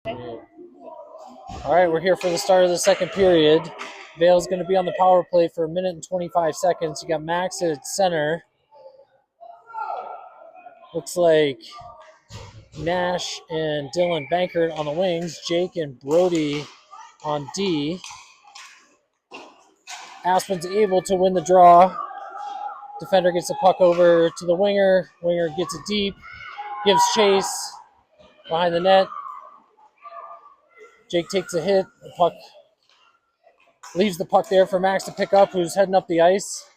All right, we're here for the start of the second period. Vale's going to be on the power play for 1 minute and 25 seconds. You got Max at center. Looks like Nash and Dylan Bankert on the wings. Jake and Brody on D. Aspen's able to win the draw. Defender gets the puck over to the winger. Winger gets it deep. Gives chase behind the net. Jake takes a hit. The puck leaves the puck there for Max to pick up, who's heading up the ice.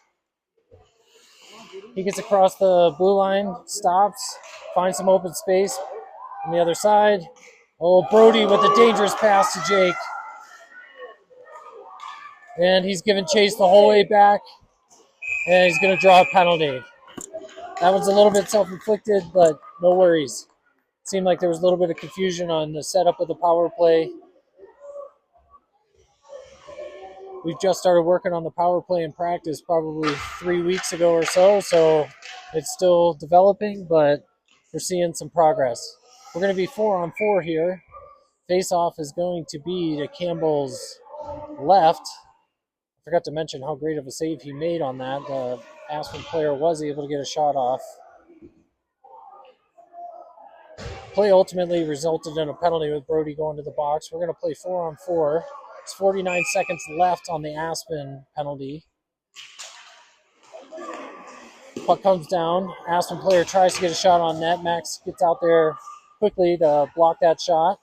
He gets across the blue line, stops, finds some open space on the other side. Oh, Brody with a dangerous pass to Jake. And he's given chase the whole way back. And he's going to draw a penalty. That one's a little bit self-inflicted, but no worries. Seemed like there was a little bit of confusion on the setup of the power play. We've just started working on the power play in practice probably 3 weeks ago or so it's still developing, but we're seeing some progress. We're going to be 4-on-4 here. Face-off is going to be to Campbell's left. I forgot to mention how great of a save he made on that. The Aspen player was able to get a shot off. Play ultimately resulted in a penalty with Brody going to the box. We're going to play 4-on-4. It's 49 seconds left on the Aspen penalty. Puck comes down. Aspen player tries to get a shot on net. Max gets out there quickly to block that shot.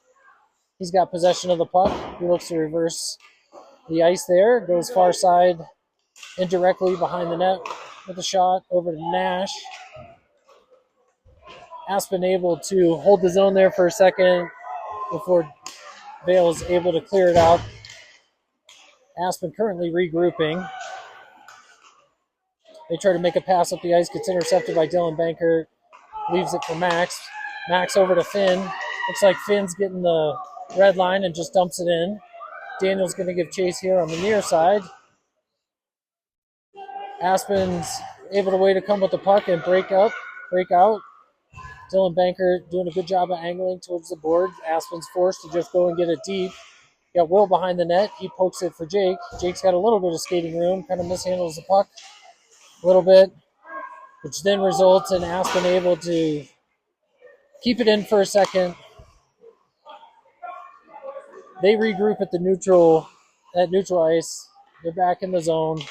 He's got possession of the puck. He looks to reverse the ice there. Goes far side indirectly behind the net with a shot over to Nash. Aspen able to hold the zone there for a second before Vale is able to clear it out. Aspen currently regrouping. They try to make a pass up the ice, gets intercepted by Dylan Bankert, leaves it for Max. Max over to Finn. Looks like Finn's getting the red line and just dumps it in. Daniel's going to give chase here on the near side. Aspen's able to wait to come with the puck and break out. Dylan Bankert doing a good job of angling towards the board. Aspen's forced to just go and get it deep. Got Will behind the net. He pokes it for Jake. Jake's got a little bit of skating room, kind of mishandles the puck a little bit, which then results in Aspen able to keep it in for a second. They regroup at neutral ice. They're back in the zone.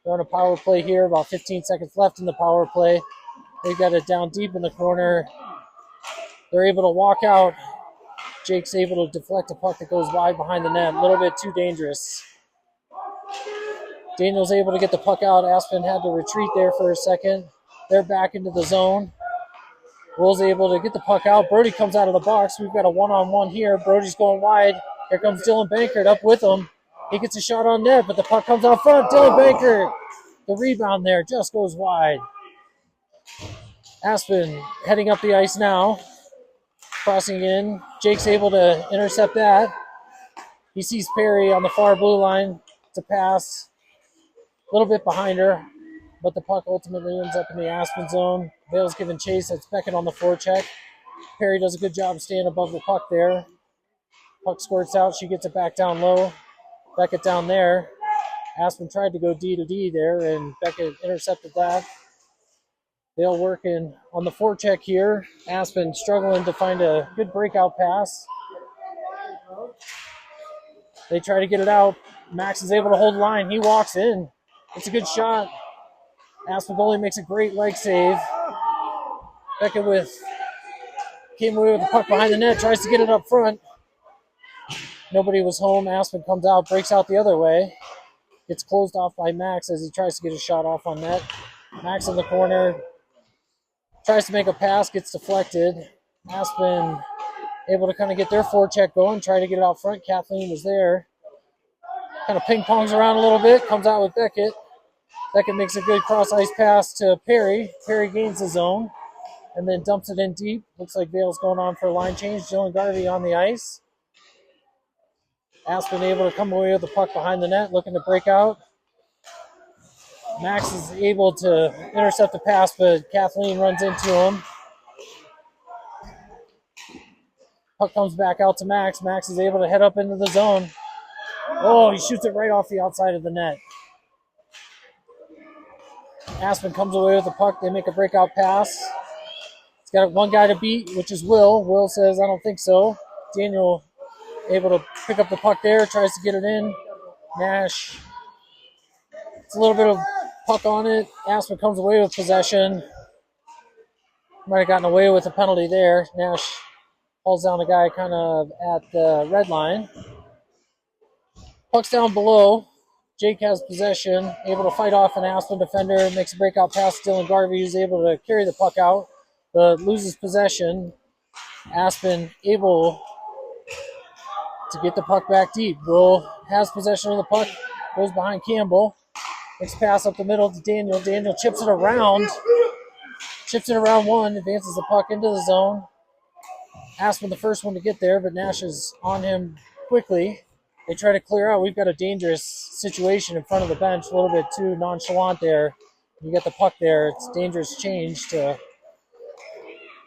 They're on a power play here, about 15 seconds left in the power play. They've got it down deep in the corner. They're able to walk out. Jake's able to deflect a puck that goes wide behind the net. A little bit too dangerous. Daniel's able to get the puck out. Aspen had to retreat there for a second. They're back into the zone. Will's able to get the puck out. Brody comes out of the box. We've got a one-on-one here. Brody's going wide. Here comes Dylan Bankert up with him. He gets a shot on net, but the puck comes out front. Dylan Bankert, the rebound there just goes wide. Aspen heading up the ice now. Crossing in. Jake's able to intercept that. He sees Perry on the far blue line to pass. A little bit behind her, but the puck ultimately ends up in the Aspen zone. Vale's giving chase. It's Beckett on the forecheck. Perry does a good job staying above the puck there. Puck squirts out. She gets it back down low. Beckett down there. Aspen tried to go D to D there, and Beckett intercepted that. Vale working on the forecheck here. Aspen struggling to find a good breakout pass. They try to get it out. Max is able to hold the line. He walks in. It's a good shot. Aspen goalie makes a great leg save. Beckett came away with the puck behind the net, tries to get it up front. Nobody was home. Aspen comes out, breaks out the other way. Gets closed off by Max as he tries to get a shot off on net. Max in the corner. Tries to make a pass, gets deflected. Aspen able to kind of get their forecheck going, try to get it out front. Kathleen was there. Kind of ping-pongs around a little bit, comes out with Beckett. Beckett makes a good cross-ice pass to Perry. Perry gains the zone and then dumps it in deep. Looks like Vale's going on for a line change. Dylan Garvey on the ice. Aspen able to come away with the puck behind the net, looking to break out. Max is able to intercept the pass, but Kathleen runs into him. Puck comes back out to Max. Max is able to head up into the zone. Oh, he shoots it right off the outside of the net. Aspen comes away with the puck. They make a breakout pass. It's got one guy to beat, which is Will. Will says, I don't think so. Daniel able to pick up the puck there, tries to get it in. Nash, it's a little bit of puck on it. Aspen comes away with possession. Might have gotten away with a penalty there. Nash hauls down the guy kind of at the red line. Puck's down below. Jake has possession, able to fight off an Aspen defender, makes a breakout pass to Dylan Garvey, who's able to carry the puck out, but loses possession. Aspen able to get the puck back deep. Will has possession of the puck, goes behind Campbell, makes a pass up the middle to Daniel. Daniel chips it around one, advances the puck into the zone. Aspen the first one to get there, but Nash is on him quickly. They try to clear out. We've got a dangerous situation in front of the bench, a little bit too nonchalant there. You get the puck there, it's a dangerous change to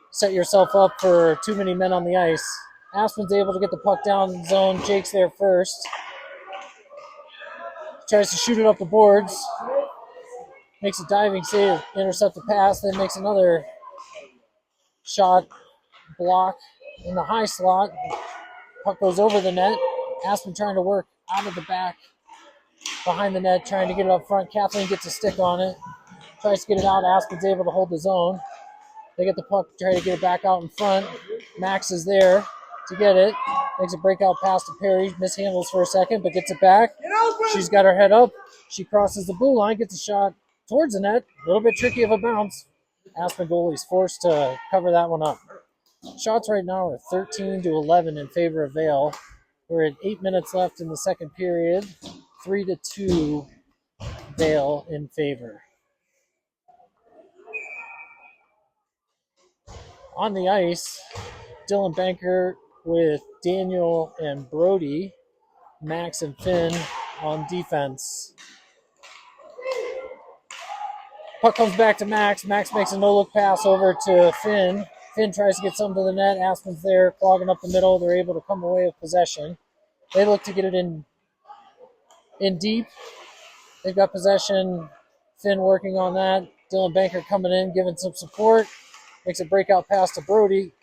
set yourself up for too many men on the ice. Aspen's able to get the puck down in the zone. Jake's there first. Tries to shoot it up the boards. Makes a diving save, intercept the pass, then makes another shot block in the high slot. Puck goes over the net. Aspen trying to work out of the back behind the net, trying to get it up front. Kathleen gets a stick on it. Tries to get it out. Aspen's able to hold the zone. They get the puck, try to get it back out in front. Max is there to get it. Makes a breakout pass to Perry. Mishandles for a second, but gets it back. She's got her head up. She crosses the blue line, gets a shot towards the net. A little bit tricky of a bounce. Aspen goalie's forced to cover that one up. Shots right now are 13-11 in favor of Vale. We're at 8 minutes left in the second period. 3-2 Vale in favor. On the ice, Dylan Banker with Daniel and Brody, Max and Finn on defense. Puck comes back to Max. Max makes a no-look pass over to Finn. Finn tries to get some to the net. Aspen's there, clogging up the middle. They're able to come away with possession. They look to get it in deep. They've got possession. Finn working on that. Dylan Banker coming in, giving some support. Makes a breakout pass to Brody.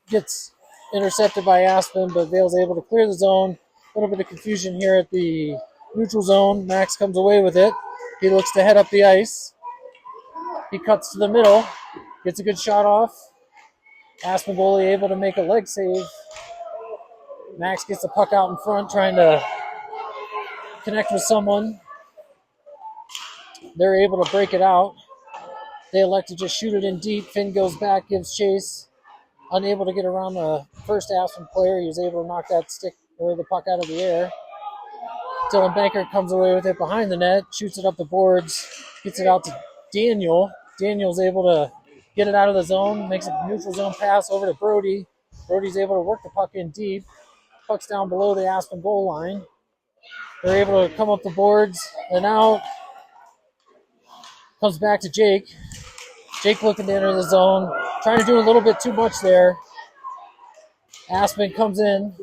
Gets intercepted by Aspen, but Vale's able to clear the zone. A little bit of confusion here at the neutral zone. Max comes away with it. He looks to head up the ice. He cuts to the middle. Gets a good shot off. Aspen goalie able to make a leg save. Max gets the puck out in front, trying to connect with someone. They're able to break it out. They elect to just shoot it in deep. Finn goes back, gives chase. Unable to get around the first Aspen player. He was able to knock that stick or the puck out of the air. Dylan Banker comes away with it behind the net, shoots it up the boards, gets it out to Daniel. Daniel's able to get it out of the zone, makes a neutral zone pass over to Brody. Brody's able to work the puck in deep. Puck's down below the Aspen goal line. They're able to come up the boards and out. Comes back to Jake. Jake looking to enter the zone. Trying to do a little bit too much there. Aspen comes in.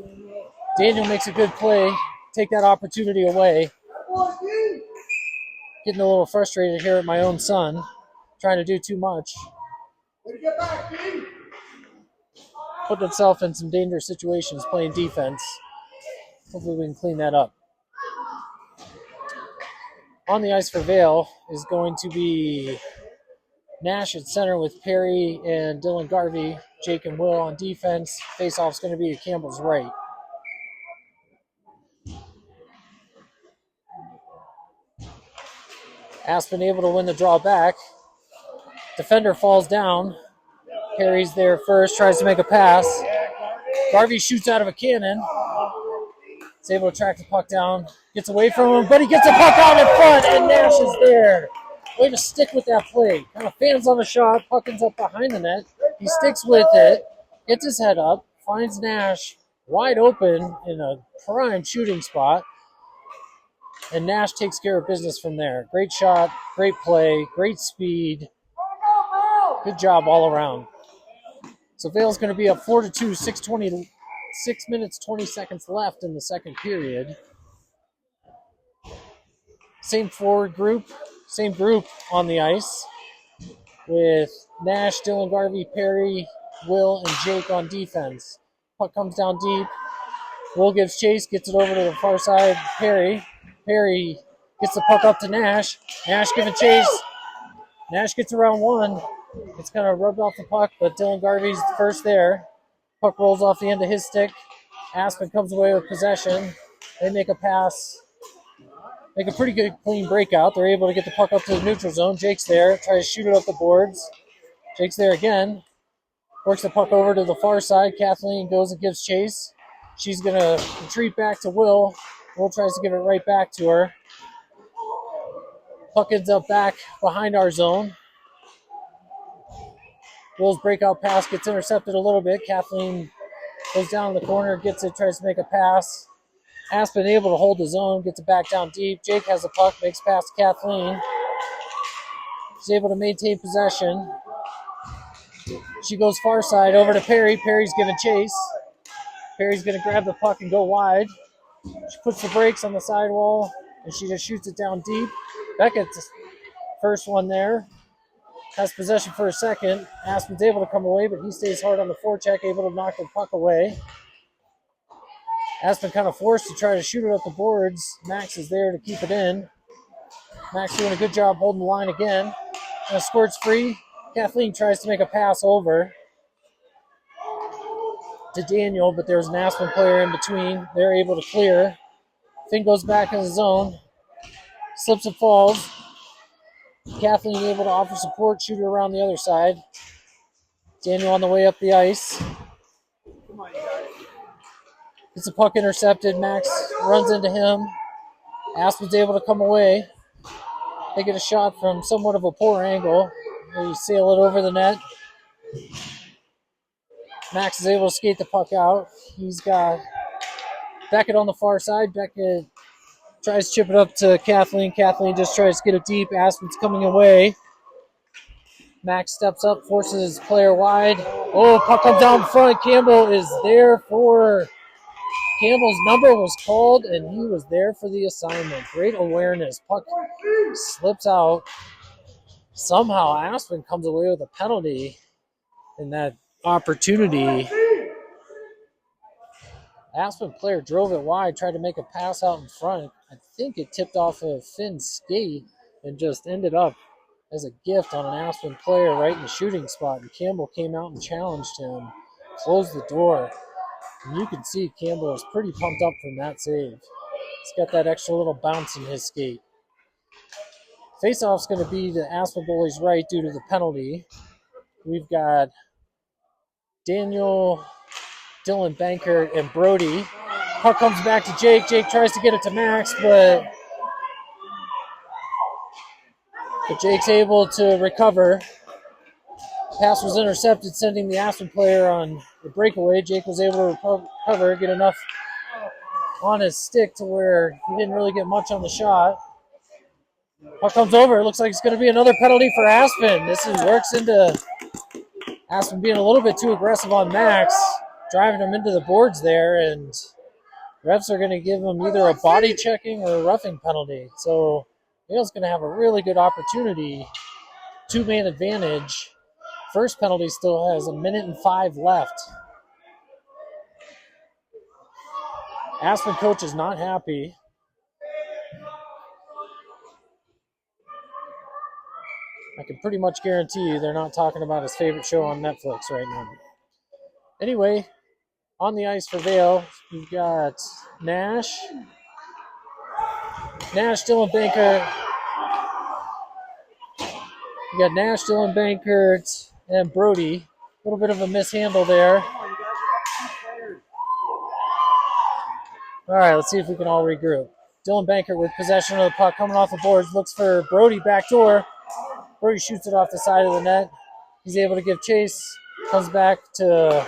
Daniel makes a good play. Take that opportunity away. Getting a little frustrated here at my own son. Trying to do too much. Putting himself in some dangerous situations playing defense. Hopefully we can clean that up. On the ice for Vale is going to be Nash at center with Perry and Dylan Garvey. Jake and Will on defense. Face-off's going to be at Campbell's right. Aspen able to win the draw back. Defender falls down. Perry's there first, tries to make a pass. Garvey shoots out of a cannon. He's able to track the puck down. Gets away from him, but he gets the puck out in front, and Nash is there. Way to stick with that play. Kind of fans on the shot. Puck ends up behind the net. He sticks with it, gets his head up, finds Nash wide open in a prime shooting spot, and Nash takes care of business from there. Great shot, great play, great speed. Good job all around. So Vale's going to be up 4-2, 6:20 6 minutes, 20 seconds left in the second period. Same group on the ice with Nash, Dylan Garvey, Perry, Will, and Jake on defense. Puck comes down deep. Will gives chase, gets it over to the far side. Perry gets the puck up to Nash. Nash giving chase. Nash gets around one. It's kind of rubbed off the puck, but Dylan Garvey's first there. Puck rolls off the end of his stick. Aspen comes away with possession. They make a pass. Make a pretty good clean breakout. They're able to get the puck up to the neutral zone. Jake's there. Tries to shoot it up the boards. Jake's there again. Works the puck over to the far side. Kathleen goes and gives chase. She's going to retreat back to Will. Will tries to give it right back to her. Puck ends up back behind our zone. Will's breakout pass gets intercepted a little bit. Kathleen goes down in the corner, gets it, tries to make a pass. Aspen able to hold the zone, gets it back down deep. Jake has the puck, makes pass to Kathleen. She's able to maintain possession. She goes far side over to Perry. Perry's giving chase. Perry's going to grab the puck and go wide. She puts the brakes on the sidewall, and she just shoots it down deep. Beckett's first one there. Has possession for a second. Aspen's able to come away, but he stays hard on the forecheck, able to knock the puck away. Aspen kind of forced to try to shoot it up the boards. Max is there to keep it in. Max doing a good job holding the line again. And squirts free. Kathleen tries to make a pass over to Daniel, but there's an Aspen player in between. They're able to clear. Finn goes back in the zone. Slips and falls. Kathleen able to offer support, shoot her around the other side. Daniel on the way up the ice. Gets the puck intercepted. Max runs into him. Aspen's able to come away. They get a shot from somewhat of a poor angle. They sail it over the net. Max is able to skate the puck out. He's got Beckett on the far side. Beckett tries to chip it up to Kathleen. Kathleen just tries to get it deep. Aspen's coming away. Max steps up, forces his player wide. Oh, puck comes down front. Campbell is there for... Campbell's number was called, and he was there for the assignment. Great awareness. Puck slips out. Somehow Aspen comes away with a penalty in that opportunity. Aspen player drove it wide, tried to make a pass out in front. I think it tipped off of Finn's skate and just ended up as a gift on an Aspen player right in the shooting spot. And Campbell came out and challenged him, closed the door. And you can see Campbell is pretty pumped up from that save. He's got that extra little bounce in his skate. Faceoff's going to be the Aspen goalie's right due to the penalty. We've got Daniel, Dylan Bankert, and Brody. Puck comes back to Jake. Jake tries to get it to Max, but Jake's able to recover. Pass was intercepted, sending the Aspen player on the breakaway. Jake was able to recover, get enough on his stick to where he didn't really get much on the shot. Puck comes over. It looks like it's going to be another penalty for Aspen. This works into Aspen being a little bit too aggressive on Max, driving him into the boards there, and refs are going to give him either a body checking or a roughing penalty. So Yale's going to have a really good opportunity, two-man advantage. First penalty still has 1:05 left. Aspen coach is not happy. I can pretty much guarantee you they're not talking about his favorite show on Netflix right now. Anyway, on the ice for Vail, you've got Nash, Dylan Bankert. You got Nash, Dylan Bankert, and Brody. A little bit of a mishandle there. All right, let's see if we can all regroup. Dylan Bankert with possession of the puck, coming off the boards, looks for Brody backdoor. Brody shoots it off the side of the net. He's able to give chase. Comes back to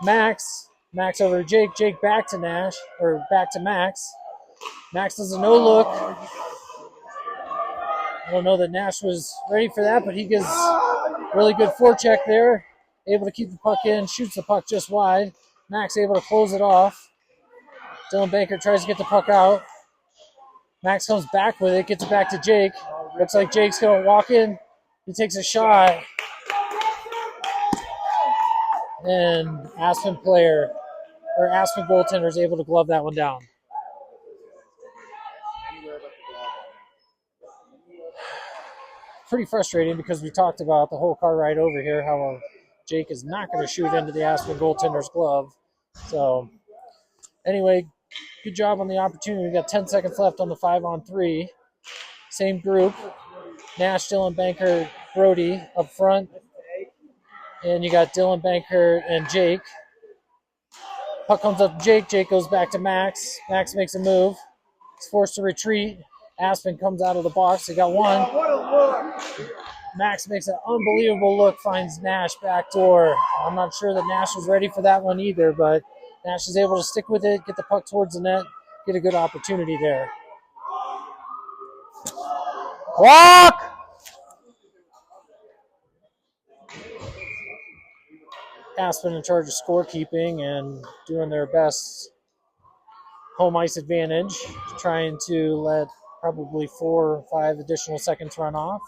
Max. Max over to Jake. Jake back to Nash, or back to Max. Max does a no-look. I don't know that Nash was ready for that, but he gives really good forecheck there. Able to keep the puck in, shoots the puck just wide. Max able to close it off. Dylan Banker tries to get the puck out. Max comes back with it, gets it back to Jake. Looks like Jake's going to walk in. He takes a shot. And Aspen goaltender is able to glove that one down. Pretty frustrating because we talked about the whole car ride over here how Jake is not going to shoot into the Aspen goaltender's glove. So anyway, good job on the opportunity. We got 10 seconds left on the 5-on-3. Same group. Nash, Dylan Banker, Brody up front. And you got Dylan Banker and Jake. Puck comes up to Jake. Jake goes back to Max. Max makes a move. He's forced to retreat. Aspen comes out of the box. They got one. Max makes an unbelievable look, finds Nash backdoor. I'm not sure that Nash was ready for that one either, but Nash is able to stick with it, get the puck towards the net, get a good opportunity there. Walk! Aspen in charge of scorekeeping and doing their best home ice advantage, trying to let probably 4 or 5 additional seconds run off,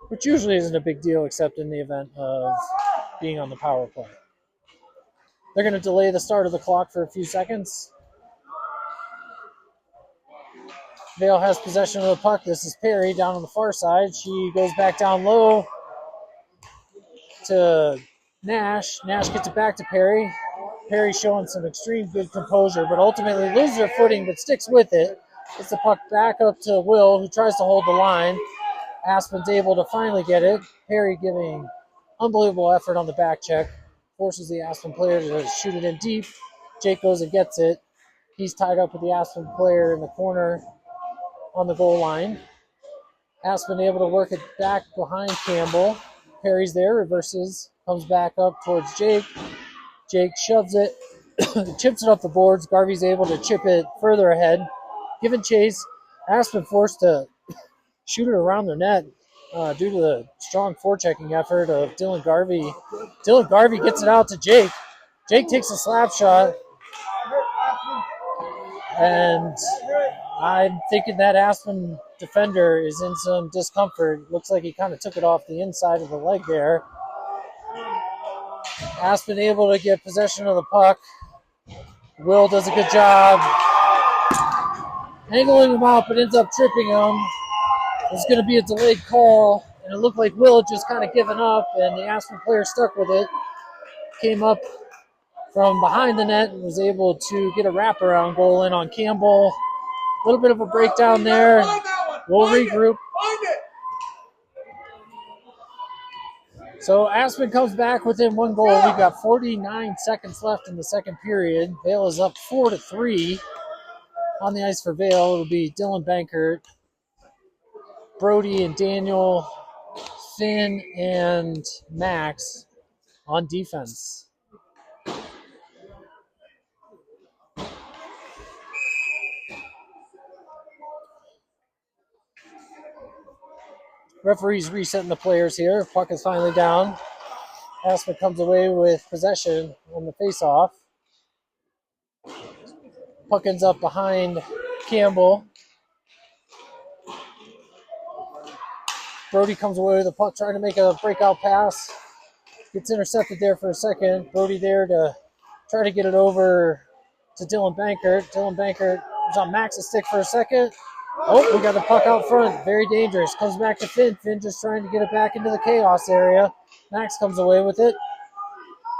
which usually isn't a big deal except in the event of being on the power play. They're going to delay the start of the clock for a few seconds. Vale has possession of the puck. This is Perry down on the far side. She goes back down low to Nash. Nash gets it back to Perry. Perry showing some extreme good composure, but ultimately loses her footing, but sticks with it. Gets the puck back up to Will, who tries to hold the line. Aspen's able to finally get it. Perry giving unbelievable effort on the back check. Forces the Aspen player to shoot it in deep. Jake goes and gets it. He's tied up with the Aspen player in the corner on the goal line. Aspen able to work it back behind Campbell. Perry's there, reverses, comes back up towards Jake. Jake shoves it, chips it up the boards. Garvey's able to chip it further ahead. Given chase, Aspen forced to shoot it around their net due to the strong forechecking effort of Dylan Garvey. Dylan Garvey gets it out to Jake. Jake takes a slap shot. And I'm thinking that Aspen defender is in some discomfort. Looks like he kind of took it off the inside of the leg there. Aspen able to get possession of the puck. Will does a good job angling him out, but ends up tripping him. It's going to be a delayed call, and it looked like Will had just kind of given up, and the Aspen player stuck with it. Came up from behind the net and was able to get a wraparound goal in on Campbell. A little bit of a breakdown there. We'll regroup. So Aspen comes back within 1 goal. We've got 49 seconds left in the second period. Vale is up 4-3 on the ice for Vale. It'll be Dylan Bankert, Brody and Daniel, Finn and Max on defense. Referee's resetting the players here. Puck is finally down. Aspen comes away with possession on the faceoff. Puck ends up behind Campbell. Brody comes away with the puck, trying to make a breakout pass. Gets intercepted there for a second. Brody there to try to get it over to Dylan Bankert. Dylan Bankert was on Max's stick for a second. Oh, we got the puck out front. Very dangerous. Comes back to Finn. Finn just trying to get it back into the chaos area. Max comes away with it.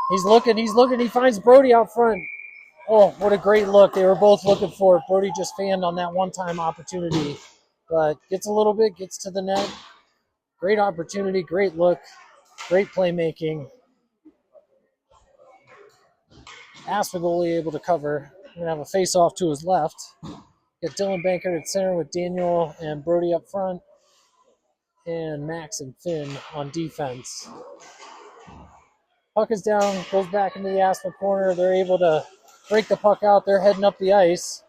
He's looking. He finds Brody out front. Oh, what a great look. They were both looking for it. Brody just fanned on that one-time opportunity. But gets a little bit, gets to the net. Great opportunity, great look, great playmaking. Aspen goalie able to cover. We're going to have a face-off to his left. Got Dylan Bankert at center with Daniel and Brody up front. And Max and Finn on defense. Puck is down, goes back into the Aspen corner. They're able to break the puck out. They're heading up the ice.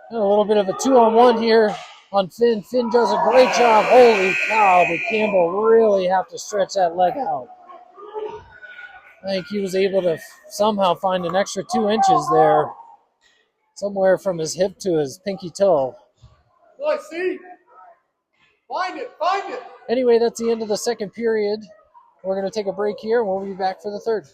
And a little bit of a 2-on-1 here on Finn. Finn does a great job. Holy cow, did Campbell really have to stretch that leg out. I think he was able to somehow find an extra 2 inches there, somewhere from his hip to his pinky toe. Boy, see? Find it, find it. Anyway, that's the end of the second period. We're going to take a break here, and we'll be back for the third.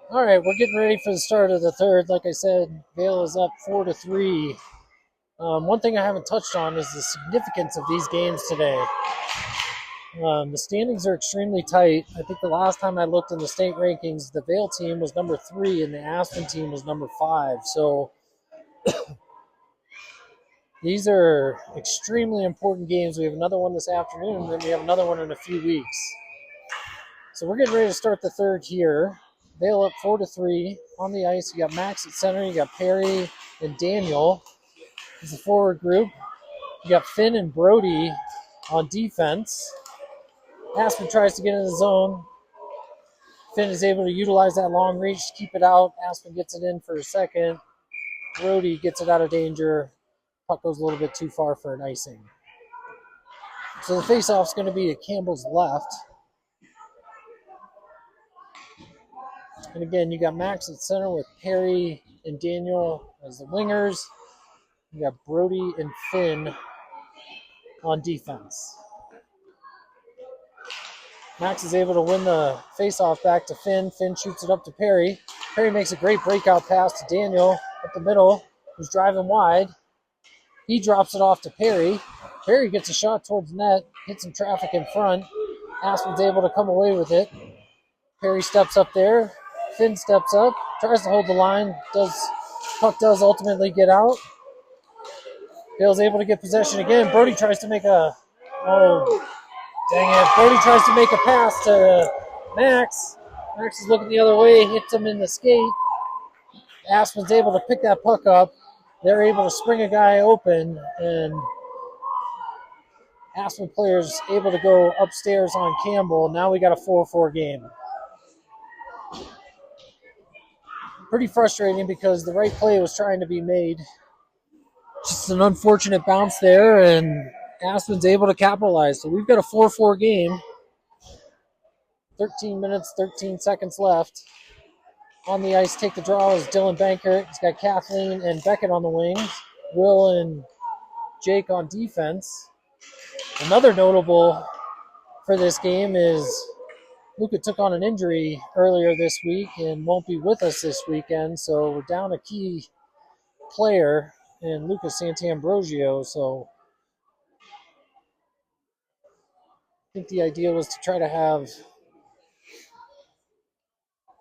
All right, we're getting ready for the start of the third. Like I said, Vail is up 4-3. One thing I haven't touched on is the significance of these games today. The standings are extremely tight. I think the last time I looked in the state rankings, the Vail team was number 3 and the Aspen team was number 5. So these are extremely important games. We have another one this afternoon, and then we have another one in a few weeks. So we're getting ready to start the third here. Vail up 4-3 on the ice. You got Max at center. You got Perry and Daniel as the forward group. You got Finn and Brody on defense. Aspen tries to get in the zone. Finn is able to utilize that long reach to keep it out. Aspen gets it in for a second. Brody gets it out of danger. Puck goes a little bit too far for an icing. So the faceoff's going to be at Campbell's left. And again, you got Max at center with Perry and Daniel as the wingers. You got Brody and Finn on defense. Max is able to win the faceoff back to Finn. Finn shoots it up to Perry. Perry makes a great breakout pass to Daniel up the middle, who's driving wide. He drops it off to Perry. Perry gets a shot towards net, hits some traffic in front. Aspen's able to come away with it. Perry steps up there. Finn steps up, tries to hold the line. Puck does ultimately get out. Bill's able to get possession again. Brody tries to make Brody tries to make a pass to Max. Max is looking the other way, hits him in the skate. Aspen's able to pick that puck up. They're able to spring a guy open, and Aspen players able to go upstairs on Campbell. Now we got a 4-4 game. Pretty frustrating because the right play was trying to be made. Just an unfortunate bounce there, and Aspen's able to capitalize. So we've got a 4-4 game. 13 minutes, 13 seconds left. On the ice, take the draw is Dylan Bankert. He's got Kathleen and Beckett on the wings. Will and Jake on defense. Another notable for this game is Luca took on an injury earlier this week and won't be with us this weekend, so we're down a key player in Lucas Santambrosio. So I think the idea was to try to have,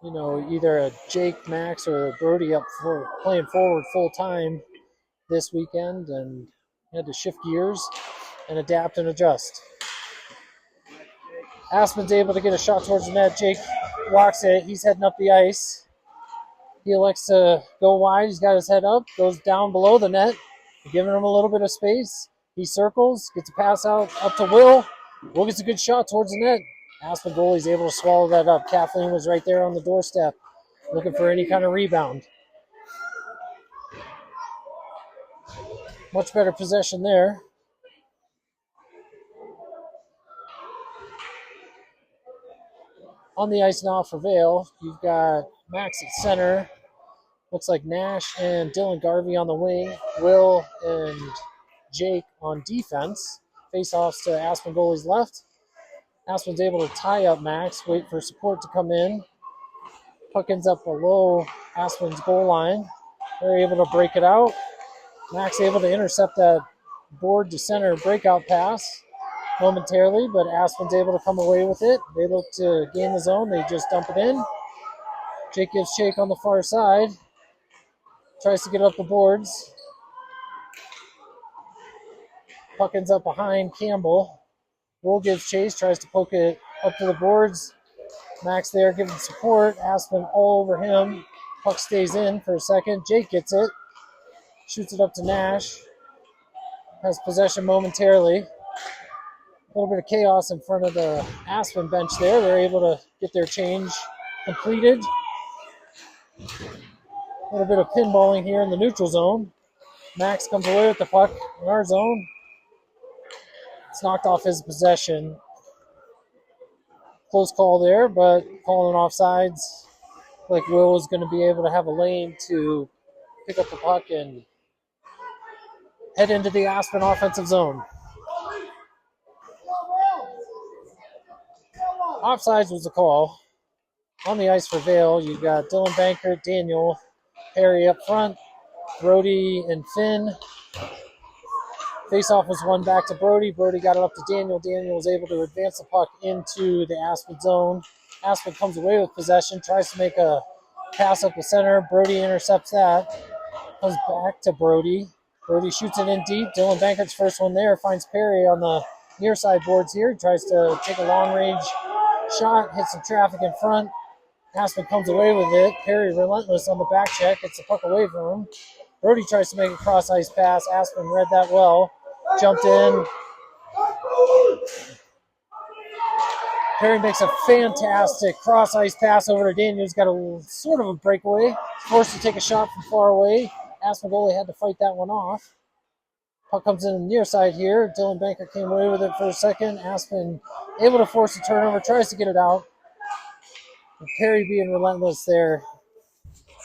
either a Jake, Max, or a Brody up for playing forward full time this weekend, and had to shift gears and adapt and adjust. Aspen's able to get a shot towards the net. Jake blocks it. He's heading up the ice. He elects to go wide. He's got his head up, goes down below the net, giving him a little bit of space. He circles, gets a pass out up to Will. Will gets a good shot towards the net. Aspen goalie's able to swallow that up. Kathleen was right there on the doorstep, looking for any kind of rebound. Much better possession there. On the ice now for Vail, you've got Max at center. Looks like Nash and Dylan Garvey on the wing. Will and Jake on defense. Face-offs to Aspen goalie's left. Aspen's able to tie up Max, wait for support to come in. Puck ends up below Aspen's goal line. They're able to break it out. Max able to intercept that board to center breakout pass momentarily, but Aspen's able to come away with it. They look to gain the zone. They just dump it in. Jake gives Jake on the far side. Tries to get up the boards. Puck ends up behind Campbell. Will gives chase, tries to poke it up to the boards. Max there giving support. Aspen all over him. Puck stays in for a second. Jake gets it. Shoots it up to Nash. Has possession momentarily. A little bit of chaos in front of the Aspen bench there. They're able to get their change completed. A little bit of pinballing here in the neutral zone. Max comes away with the puck in our zone. It's knocked off his possession. Close call there, but calling offsides. Like Will is going to be able to have a lane to pick up the puck and head into the Aspen offensive zone. Offsides was the call. On the ice for Vail, you've got Dylan Bankert, Daniel, Perry up front, Brody and Finn. Face-off was won back to Brody. Brody got it up to Daniel. Daniel was able to advance the puck into the Aspen zone. Aspen comes away with possession, tries to make a pass up the center. Brody intercepts that. Comes back to Brody. Brody shoots it in deep. Dylan Bankert's first one there. Finds Perry on the near side boards here. Tries to take a long-range shot. Hits some traffic in front. Aspen comes away with it. Perry relentless on the back check. Gets the puck away from him. Brody tries to make a cross-ice pass. Aspen read that well. Jumped in. Perry makes a fantastic cross-ice pass over to Daniel. He's got a sort of a breakaway. Forced to take a shot from far away. Aspen goalie had to fight that one off. Puck comes in the near side here. Dylan Banker came away with it for a second. Aspen able to force a turnover. Tries to get it out. And Perry being relentless there.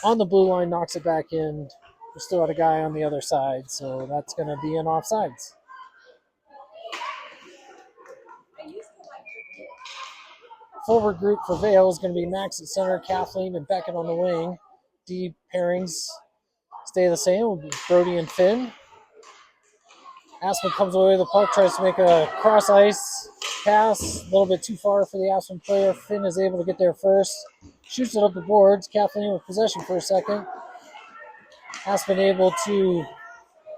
On the blue line, knocks it back in. We still had a guy on the other side, so that's going to be an offsides. Forward group for Vail is going to be Max at center, Kathleen and Beckett on the wing. D pairings stay the same. Will be Brody and Finn. Aspen comes away with the puck, tries to make a cross-ice pass. A little bit too far for the Aspen player. Finn is able to get there first. Shoots it up the boards. Kathleen with possession for a second. Aspen able to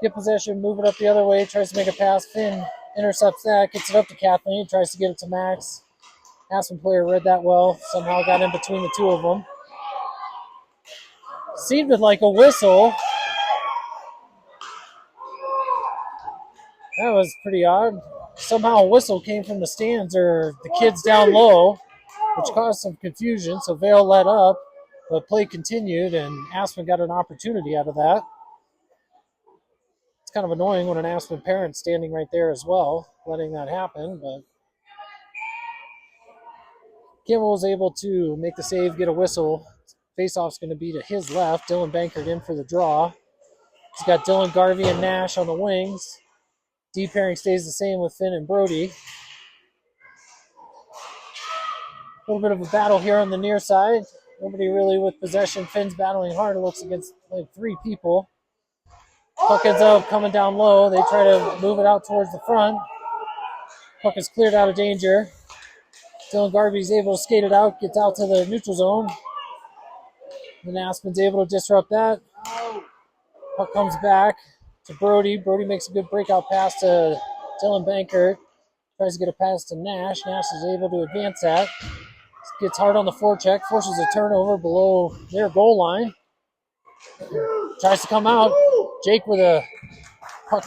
get possession, move it up the other way, tries to make a pass. Finn intercepts that, gets it up to Kathleen, tries to get it to Max. Aspen player read that well, somehow got in between the two of them. Seemed like a whistle. That was pretty odd. Somehow a whistle came from the stands or the kids down low, which caused some confusion, so Vail let up, but play continued, and Aspen got an opportunity out of that. It's kind of annoying when an Aspen parent's standing right there as well, letting that happen, but Campbell was able to make the save, get a whistle. Face-off's going to be to his left. Dylan Bankert in for the draw. He's got Dylan Garvey and Nash on the wings. D pairing stays the same with Finn and Brody. A little bit of a battle here on the near side. Nobody really with possession. Finn's battling hard. It looks against like three people. Puck ends up coming down low. They try to move it out towards the front. Puck is cleared out of danger. Dylan Garvey's able to skate it out, gets out to the neutral zone. Then Aspen's able to disrupt that. Puck comes back to Brody. Brody makes a good breakout pass to Dylan Bankert. Tries to get a pass to Nash. Nash is able to advance that. Gets hard on the forecheck, forces a turnover below their goal line. Tries to come out. Jake with a puck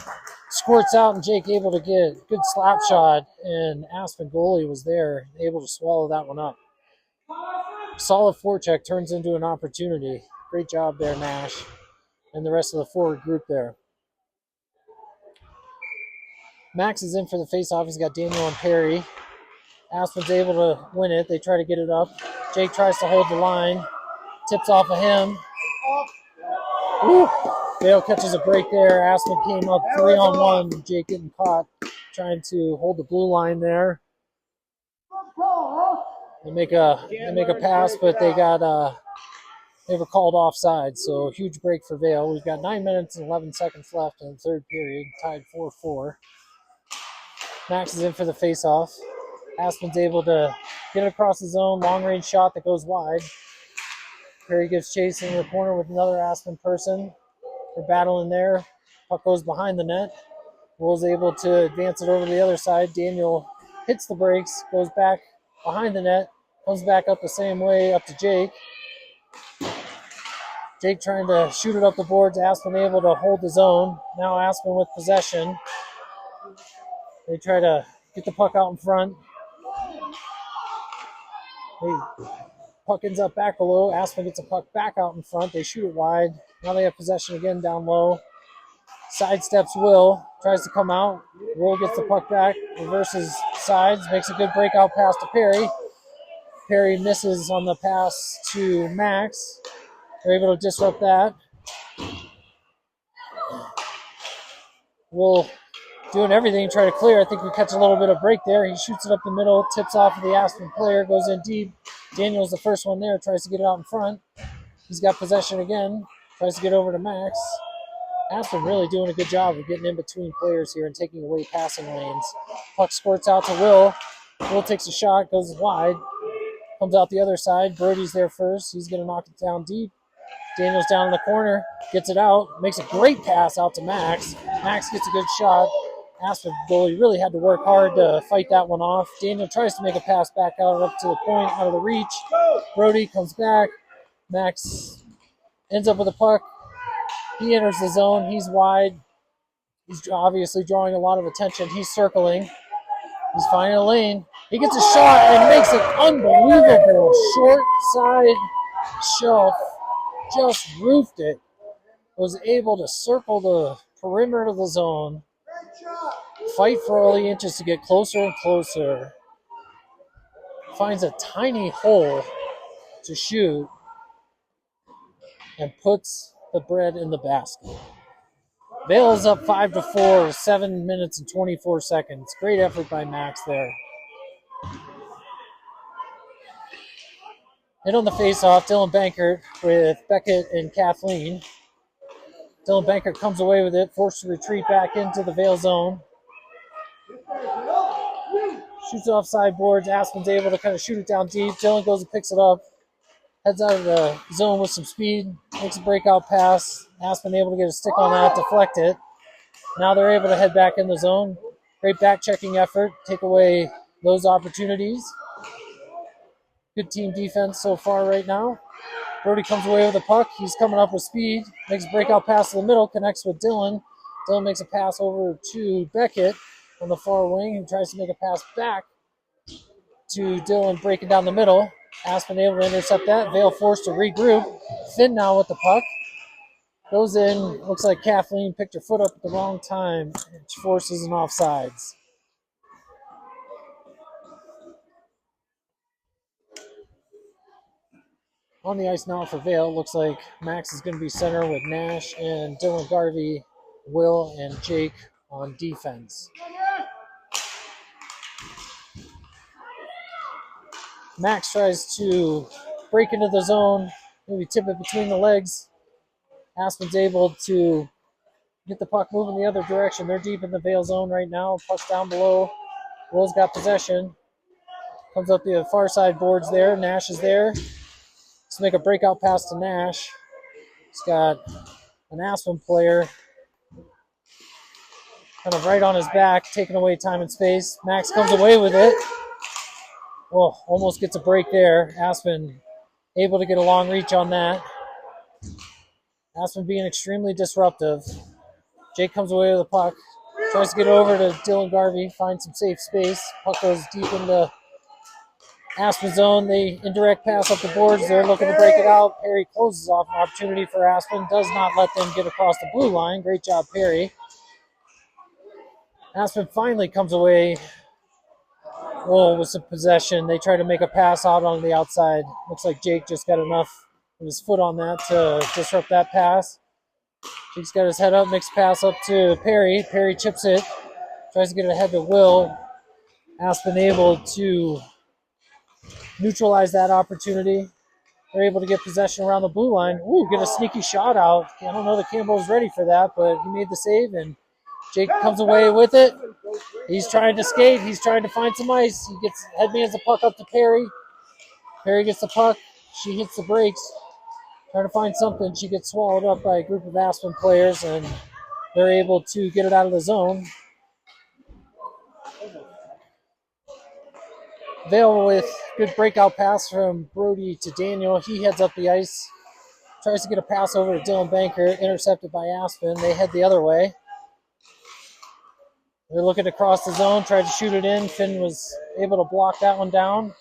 squirts out, and Jake able to get a good slap shot, and Aspen goalie was there, able to swallow that one up. Solid forecheck turns into an opportunity. Great job there, Nash, and the rest of the forward group there. Max is in for the faceoff. He's got Daniel and Perry. Aspen's able to win it. They try to get it up. Jake tries to hold the line. Tips off of him. Woo. Vale catches a break there. Aspen came up 3-on-1. Jake getting caught trying to hold the blue line there. They make a pass, but they were called offside. So huge break for Vale. We've got 9 minutes and 11 seconds left in the third period, tied 4-4. Max is in for the face-off. Aspen's able to get across the zone, long-range shot that goes wide. Perry gives chase in the corner with another Aspen person. They're battling there. Puck goes behind the net. Will's able to advance it over to the other side. Daniel hits the brakes, goes back behind the net, comes back up the same way up to Jake. Jake trying to shoot it up the boards. Aspen able to hold the zone. Now Aspen with possession. They try to get the puck out in front. Puck ends up back below. Aspen gets a puck back out in front. They shoot it wide. Now they have possession again down low. Sidesteps Will. Tries to come out. Will gets the puck back. Reverses sides. Makes a good breakout pass to Perry. Perry misses on the pass to Max. They're able to disrupt that. Will doing everything to try to clear. I think we catch a little bit of break there. He shoots it up the middle. Tips off of the Aspen player. Goes in deep. Daniel's the first one there. Tries to get it out in front. He's got possession again. Tries to get over to Max. Aspen really doing a good job of getting in between players here and taking away passing lanes. Puck squirts out to Will. Will takes a shot, goes wide. Comes out the other side. Brody's there first. He's going to knock it down deep. Daniel's down in the corner. Gets it out. Makes a great pass out to Max. Max gets a good shot. Aspen goalie really had to work hard to fight that one off. Daniel tries to make a pass back out up to the point, out of the reach. Brody comes back. Max ends up with a puck. He enters the zone. He's wide. He's obviously drawing a lot of attention. He's circling. He's finding a lane. He gets a shot and makes an unbelievable short side shelf. Just roofed it. Was able to circle the perimeter of the zone. Fight for all the inches to get closer and closer. Finds a tiny hole to shoot and puts the bread in the basket. Vale is up 5-4, 7 minutes and 24 seconds. Great effort by Max there. Hit on the face-off, Dylan Bankert with Beckett and Kathleen. Dylan Bankert comes away with it, forced to retreat back into the Vale zone. Shoots it off sideboards. Aspen's able to kind of shoot it down deep. Dylan goes and picks it up. Heads out of the zone with some speed. Makes a breakout pass. Aspen able to get a stick on that, deflect it. Now they're able to head back in the zone. Great back-checking effort. Take away those opportunities. Good team defense so far right now. Brody comes away with the puck. He's coming up with speed. Makes a breakout pass to the middle. Connects with Dylan. Dylan makes a pass over to Beckett on the far wing. He tries to make a pass back to Dylan, breaking down the middle. Aspen able to intercept that. Vale forced to regroup. Finn now with the puck. Goes in. Looks like Kathleen picked her foot up at the wrong time, which forces an offsides. On the ice now for Vale. Looks like Max is going to be center with Nash and Dylan Garvey, Will, and Jake on defense. Max tries to break into the zone, maybe tip it between the legs. Aspen's able to get the puck moving the other direction. They're deep in the Vale zone right now. Puck's down below. Will's got possession. Comes up the far side boards there. Nash is there. Let's make a breakout pass to Nash. He's got an Aspen player kind of right on his back, taking away time and space. Max comes away with it. Well, almost gets a break there. Aspen able to get a long reach on that. Aspen being extremely disruptive. Jake comes away with the puck. Tries to get over to Dylan Garvey. Finds some safe space. Puck goes deep into Aspen zone. They indirect pass up the boards. They're looking to break it out. Perry closes off an opportunity for Aspen. Does not let them get across the blue line. Great job, Perry. Aspen finally comes away Oh, with some possession. They try to make a pass out on the outside. Looks like Jake just got enough of his foot on that to disrupt that pass. Jake's got his head up, makes a pass up to Perry. Perry chips it, tries to get it ahead to Will. Aspen able to neutralize that opportunity. They're able to get possession around the blue line. Ooh, get a sneaky shot out. I don't know that Campbell's ready for that, but he made the save, and Jake comes away with it. He's trying to skate. He's trying to find some ice. He gets headman's the puck up to Perry. Perry gets the puck. She hits the brakes. Trying to find something. She gets swallowed up by a group of Aspen players, and they're able to get it out of the zone. Vale with good breakout pass from Brody to Daniel. He heads up the ice. Tries to get a pass over to Dylan Banker. Intercepted by Aspen. They head the other way. They're looking to cross the zone. Tried to shoot it in. Finn was able to block that one down.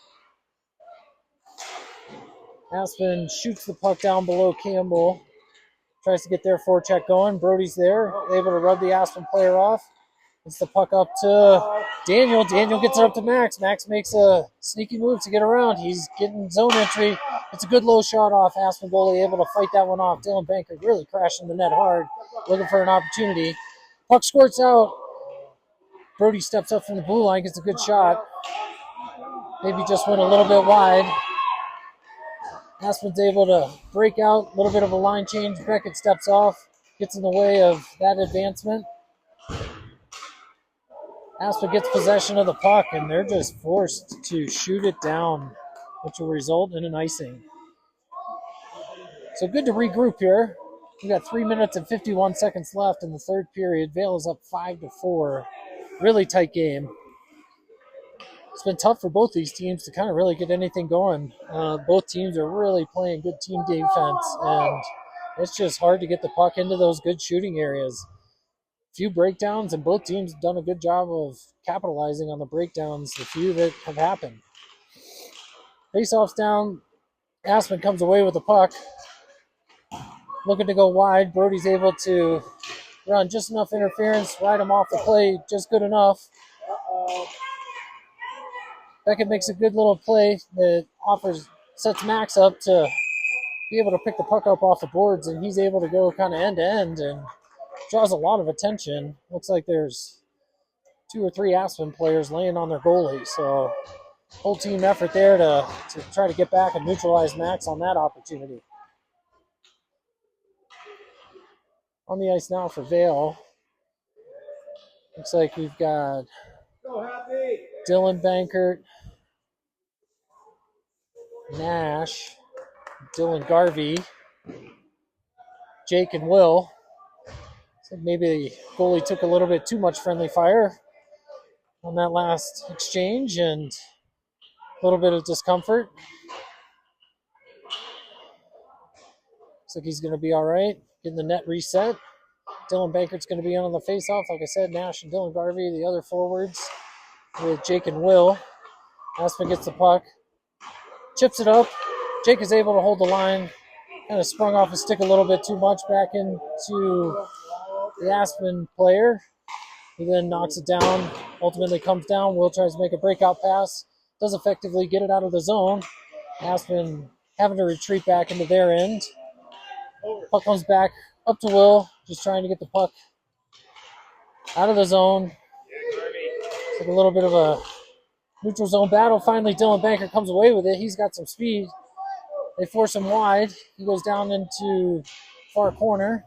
Aspen shoots the puck down below Campbell. Tries to get their forecheck going. Brody's there. Able to rub the Aspen player off. Gets the puck up to Daniel. Daniel gets it up to Max. Max makes a sneaky move to get around. He's getting zone entry. It's a good low shot off. Aspen goalie able to fight that one off. Dylan Banker really crashing the net hard. Looking for an opportunity. Puck squirts out. Brody steps up from the blue line. Gets a good shot. Maybe just went a little bit wide. Aspen's able to break out. A little bit of a line change. Beckett steps off. Gets in the way of that advancement. Aspen gets possession of the puck, and they're just forced to shoot it down, which will result in an icing. So good to regroup here. We got 3 minutes and 51 seconds left in the third period. Vale is up 5-4. Really tight game. It's been tough for both these teams to kind of really get anything going. Both teams are really playing good team defense, and it's just hard to get the puck into those good shooting areas. Few breakdowns, and both teams have done a good job of capitalizing on the breakdowns, the few that have happened. Face-off's down. Aspen comes away with the puck. Looking to go wide. Brody's able to run just enough interference, ride him off the play just good enough. Beckett makes a good little play that sets Max up to be able to pick the puck up off the boards, and he's able to go kind of end-to-end and draws a lot of attention. Looks like there's 2 or 3 Aspen players laying on their goalie, so whole team effort there to try to get back and neutralize Max on that opportunity. On the ice now for Vale. Looks like we've got Dylan Bankert, Nash, Dylan Garvey, Jake, and Will. So maybe the goalie took a little bit too much friendly fire on that last exchange, and a little bit of discomfort. Looks like he's going to be all right. Getting the net reset. Dylan Bankert's going to be on the face-off. Like I said, Nash and Dylan Garvey, the other forwards, with Jake and Will. Aspen gets the puck. Chips it up. Jake is able to hold the line. Kind of sprung off his stick a little bit too much back into the Aspen player. He then knocks it down. Ultimately comes down. Will tries to make a breakout pass. Does effectively get it out of the zone. Aspen having to retreat back into their end. Puck comes back up to Will, just trying to get the puck out of the zone. It's like a little bit of a neutral zone battle. Finally, Dylan Banker comes away with it. He's got some speed. They force him wide. He goes down into far corner.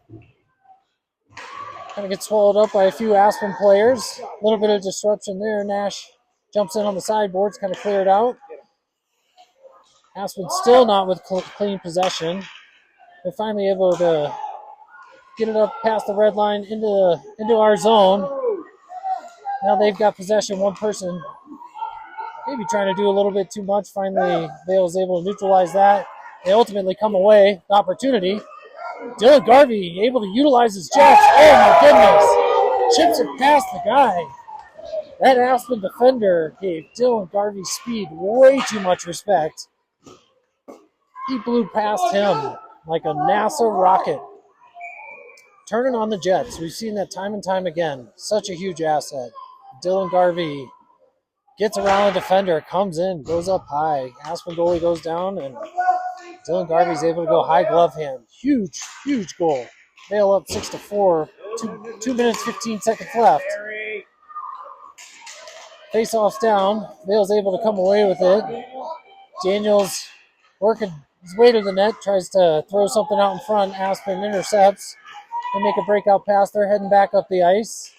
Kind of gets swallowed up by a few Aspen players. A little bit of disruption there. Nash jumps in on the sideboards, kind of clear it out. Aspen still not with clean possession. They're finally able to get it up past the red line into our zone. Now they've got possession. One person maybe trying to do a little bit too much. Finally, Vale is able to neutralize that. They ultimately come away with opportunity. Dylan Garvey able to utilize his jets. Oh my goodness. Chips it past the guy. That Aspen defender gave Dylan Garvey speed way too much respect. He blew past him like a NASA rocket. Turning on the Jets. We've seen that time and time again. Such a huge asset. Dylan Garvey Gets around the defender, comes in, goes up high. Aspen goalie goes down, and Dylan Garvey's able to go high glove hand. Huge, huge goal. Vale up 6-4. 2 minutes, 15 seconds left. Face-off's down. Vale's able to come away with it. Daniels working his way to the net, tries to throw something out in front. Aspen intercepts. They make a breakout pass. They're heading back up the ice.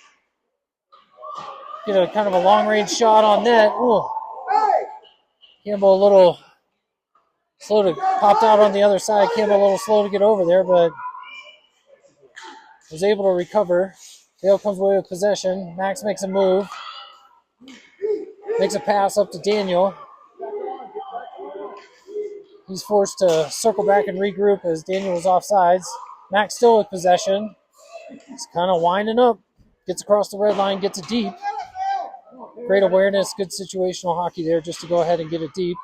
Get a kind of a long-range shot on net. Ooh. Campbell a little slow to popped out on the other side. Campbell a little slow to get over there, but was able to recover. Vale comes away with possession. Max makes a move. Makes a pass up to Daniel. He's forced to circle back and regroup as Daniel was offsides. Max still with possession. He's kind of winding up. Gets across the red line, gets it deep. Great awareness, good situational hockey there just to go ahead and get it deep.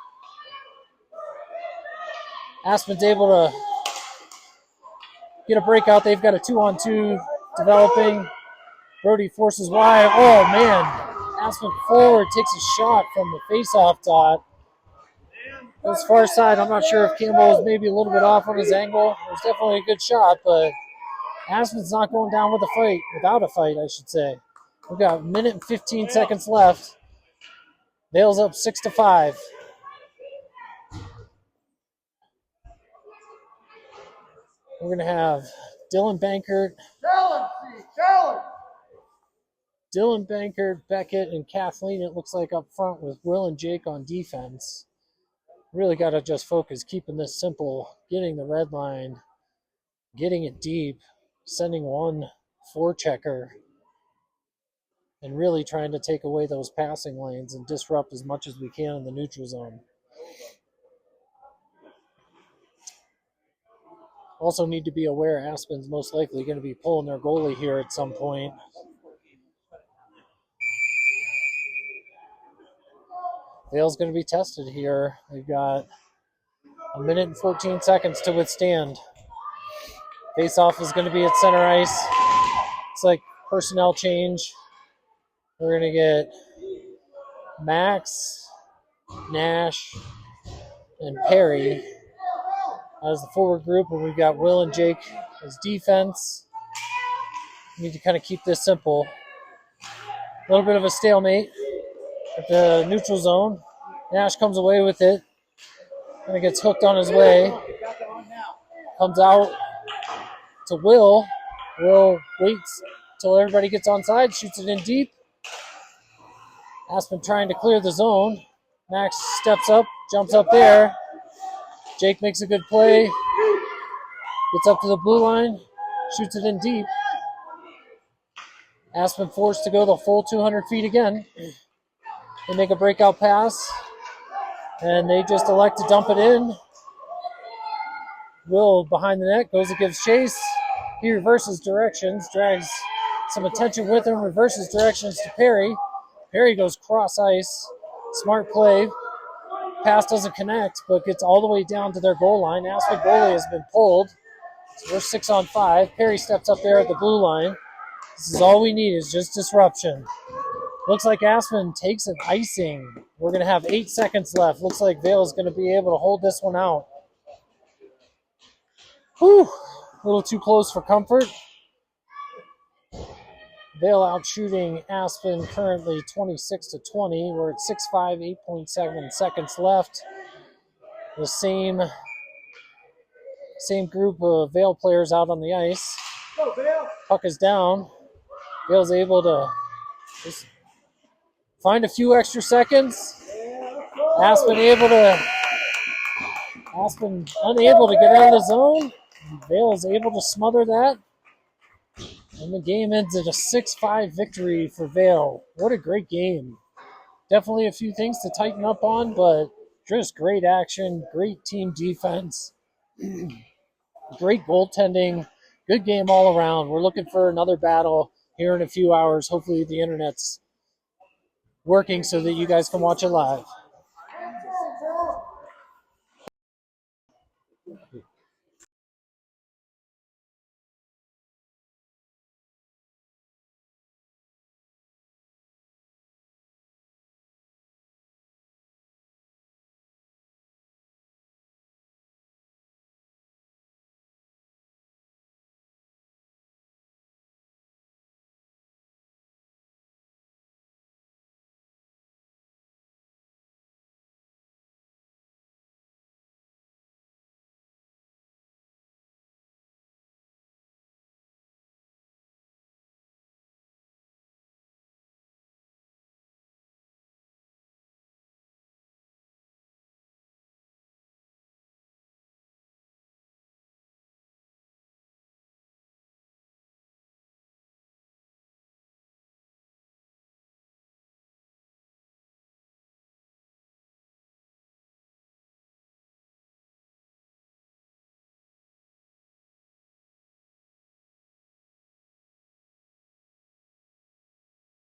Aspen's able to get a breakout. They've got a 2-on-2 developing. Brody forces wide. Oh, man. Aspen forward takes a shot from the face-off dot. It was far side. I'm not sure if Campbell was maybe a little bit off on his angle. It was definitely a good shot, but Aspen's not going down with a fight, without a fight, I should say. We've got a minute and 15 seconds left. Vale's up 6-5. We're going to have Dylan Bankert, Beckett, and Kathleen, it looks like, up front with Will and Jake on defense. Really got to just focus, keeping this simple, getting the red line, getting it deep, sending one forechecker, and really trying to take away those passing lanes and disrupt as much as we can in the neutral zone. Also need to be aware Aspen's most likely going to be pulling their goalie here at some point. Vale's going to be tested here. They've got a minute and 14 seconds to withstand. Face-off is going to be at center ice. It's like personnel change. We're going to get Max, Nash, and Perry as the forward group, and we've got Will and Jake as defense. We need to kind of keep this simple. A little bit of a stalemate at the neutral zone. Nash comes away with it. Kind of gets hooked on his way. Comes out to Will. Will waits until everybody gets onside, shoots it in deep. Aspen trying to clear the zone. Max steps up, jumps up there. Jake makes a good play. Gets up to the blue line, shoots it in deep. Aspen forced to go the full 200 feet again. They make a breakout pass, and they just elect to dump it in. Will behind the net goes and gives chase. He reverses directions, drags some attention with him, reverses directions to Perry. Perry goes cross ice. Smart play. Pass doesn't connect, but gets all the way down to their goal line. Aspen goalie has been pulled. So we're 6-on-5. Perry steps up there at the blue line. This is all we need, is just disruption. Looks like Aspen takes an icing. We're going to have 8 seconds left. Looks like Vale is going to be able to hold this one out. Whew, a little too close for comfort. Vale out shooting Aspen currently 26-20. We're at 6-5, 8.7 seconds left. The same group of Vale players out on the ice. Puck is down. Vale's able to just find a few extra seconds. Aspen unable to get out of the zone. Vale is able to smother that. And the game ends at a 6-5 victory for Vale. What a great game. Definitely a few things to tighten up on, but just great action, great team defense, great goaltending, good game all around. We're looking for another battle here in a few hours. Hopefully the internet's working so that you guys can watch it live.